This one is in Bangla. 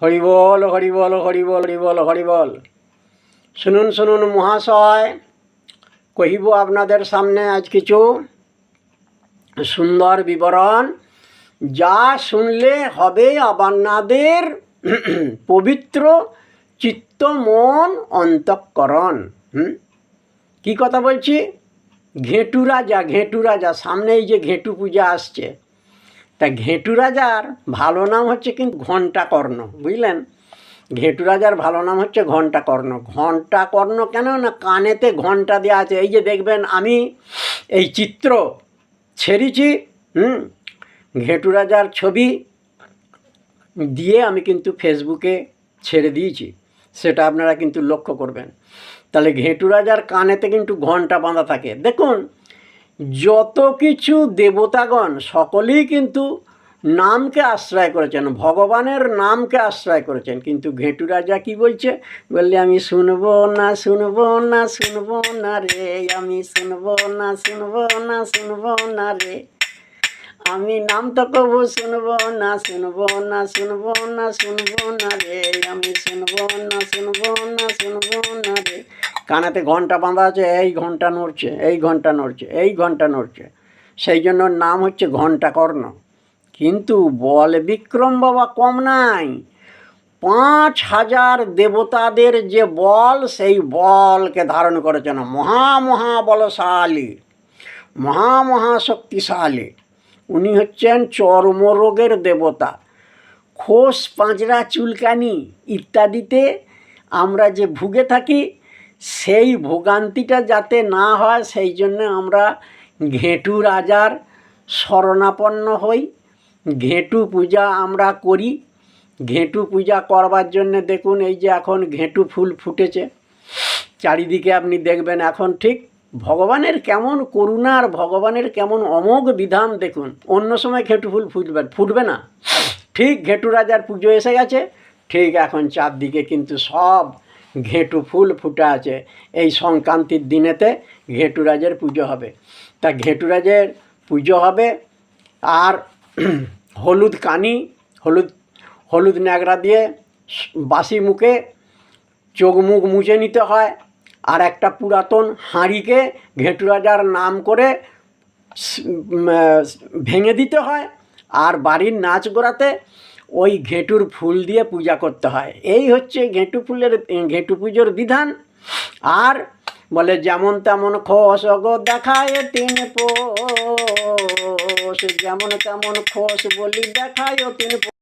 হরি বল হরি বল হরি বল হরি বল হরি বল। শুনুন শুনুন মহাশয়, কহিব আপনাদের সামনে আজ কিছু সুন্দর বিবরণ, যা শুনলে হবে আপনাদের পবিত্র চিত্ত মন অন্তঃকরণ। কি কথা বলছি? ঘেঁটু রাজা সামনে এই যে ঘেঁটু পূজা আসছে, তা ঘেঁটু রাজার ভালো নাম হচ্ছে কিন্তু ঘণ্টাকর্ণ, বুঝলেন? ঘেঁটু রাজার ভালো নাম হচ্ছে ঘণ্টাকর্ণ। ঘণ্টাকর্ণ কেন না, কানেতে ঘণ্টা দেওয়া আছে। এই যে দেখবেন আমি এই চিত্র ছেড়েছি, ঘেঁটু রাজার ছবি দিয়ে আমি কিন্তু ফেসবুকে ছেড়ে দিয়েছি, সেটা আপনারা কিন্তু লক্ষ্য করবেন। তাহলে ঘেঁটু রাজার কানেতে কিন্তু ঘণ্টা বাঁধা থাকে। দেখুন, যত কিছু দেবতাগণ সকলেই কিন্তু নামকে আশ্রয় করেছেন, ভগবানের নামকে আশ্রয় করেছেন। কিন্তু ঘেঁটু রাজা কি বলছে? বললে আমি শুনবো না শুনবো না শুনবো না রে, আমি শুনবো না শুনবো না শুনবো না রে, আমি নাম তো কবু শুনবো না শুনবো না শুনবো না শুনবো না রে, আমি শুনবো না শুনবো না শুনবো না রে। কানাতে ঘন্টা বাঁধা আছে, এই ঘন্টা নড়ছে, এই ঘন্টা নড়ছে, এই ঘন্টা নড়ছে, সেই জন্য নাম হচ্ছে ঘণ্টাকর্ণ। কিন্তু বল বিক্রম বাবা কম নাই, 5000 দেবতাদের যে বল, সেই বলকে ধারণ করেছেন। মহাবলশালী, মহাশক্তিশালী। উনি হচ্ছেন চর্মরোগের দেবতা। খোস পাঁজরা চুলকানি ইত্যাদিতে আমরা যে ভুগে থাকি, সেই ভোগান্তিটা যাতে না হয়, সেই জন্য আমরা ঘেঁটু রাজার শরণাপন্ন হই, ঘেঁটু পূজা আমরা করি। ঘেঁটু পূজা করবার জন্যে দেখুন, এই যে এখন ঘেঁটু ফুল ফুটেছে চারিদিকে, আপনি দেখবেন এখন ঠিক ভগবানের কেমন করুণা আর ভগবানের কেমন অমোঘ বিধান দেখুন। অন্য সময় ঘেঁটু ফুল ফুটবে না, ঠিক ঘেঁটু রাজার পুজো এসে গেছে, ঠিক এখন চারদিকে কিন্তু সব ঘেঁটু ফুল ফুটে আছে। এই সংক্রান্তির দিনেতে ঘেঁটু রাজের পুজো হবে। তা ঘেঁটু রাজের পুজো হবে, আর হলুদ কানি, হলুদ ন্যাকড়া দিয়ে বাসি মুখে চোখ মুখ মুছে নিতে হয়। আর একটা পুরাতন হাঁড়িকে ঘেঁটু রাজার নাম করে ভেঙে দিতে হয়, আর বাড়ির নাচ গোড়াতে ওই ঘেঁটুর ফুল দিয়ে পূজা করতে হয়। এই হচ্ছে ঘেঁটু পুজোর বিধান। আর বলে যেমন তেমন খোস গো দেখায় 3 পোষ, যেমন তেমন খোস বলি দেখায় 3 পোষ।